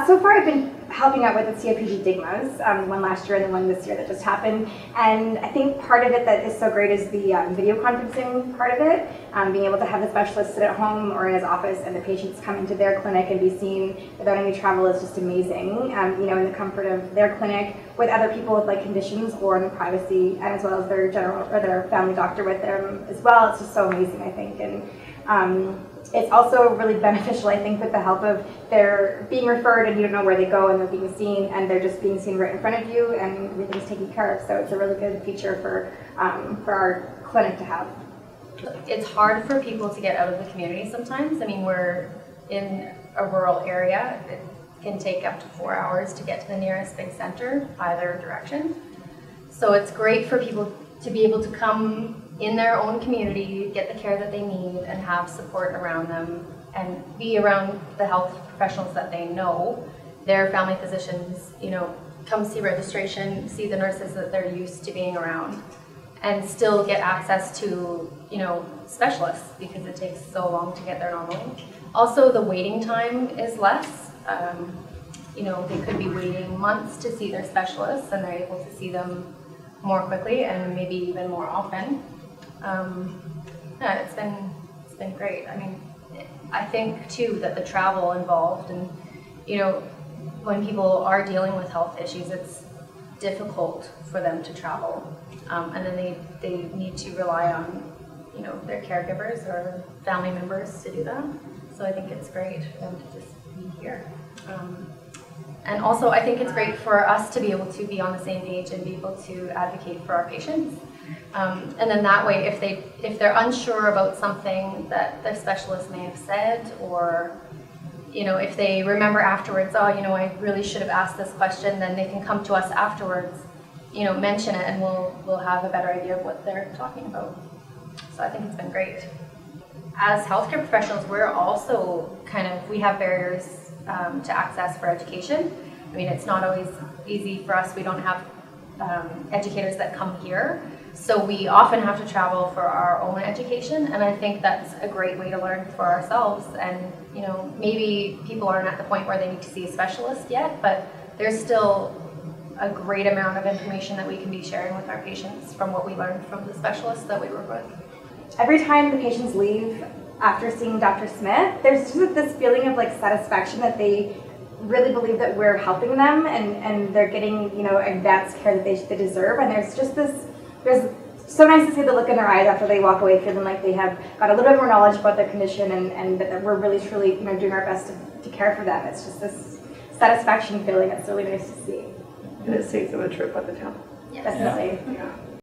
So far I've been helping out with the COPD stigmas, one last year and then one this year that just happened. And I think part of it that is so great is the video conferencing part of it, being able to have the specialist sit at home or in his office and the patients come into their clinic and be seen without any travel is just amazing. You know, in the comfort of their clinic with other people with like conditions or in the privacy, and as well as their general or their family doctor with them as well. It's just so amazing, I think. And it's also really beneficial, I think, with the help of their being referred and you don't know where they go and they're being seen and they're just being seen right in front of you and everything's taken care of. So it's a really good feature for our clinic to have. It's hard for people to get out of the community sometimes. I mean, we're in a rural area. It can take up to 4 hours to get to the nearest big center either direction. So it's great for people to be able to come in their own community, get the care that they need, and have support around them, and be around the health professionals that they know, their family physicians, you know, come see registration, see the nurses that they're used to being around, and still get access to, you know, specialists because it takes so long to get there normally. Also, the waiting time is less. You know, they could be waiting months to see their specialists, and they're able to see them more quickly and maybe even more often. Yeah, it's been great. I mean, I think too that the travel involved, and you know, when people are dealing with health issues, it's difficult for them to travel, and then they need to rely on, you know, their caregivers or family members to do that. So I think it's great for them to just be here. And also, I think it's great for us to be able to be on the same page and be able to advocate for our patients. And then that way, if they're unsure about something that their specialist may have said, or you know, if they remember afterwards, oh, you know, I really should have asked this question, then they can come to us afterwards, you know, mention it, and we'll have a better idea of what they're talking about. So I think it's been great. As healthcare professionals, we're also we have barriers to access for education. I mean, it's not always easy for us. We don't have educators that come here. So we often have to travel for our own education, and I think that's a great way to learn for ourselves. And you know, maybe people aren't at the point where they need to see a specialist yet, but there's still a great amount of information that we can be sharing with our patients from what we learned from the specialists that we work with. Every time the patients leave after seeing Dr. Smith, there's just this feeling of like satisfaction that they really believe that we're helping them and they're getting, you know, advanced care that they deserve. And there's just this, there's so nice to see the look in their eyes after they walk away feeling like they have got a little bit more knowledge about their condition and that we're really truly, you know, doing our best to care for them. It's just this satisfaction feeling that's really nice to see. And it saves them a trip out of town. Yes. Definitely. Yeah.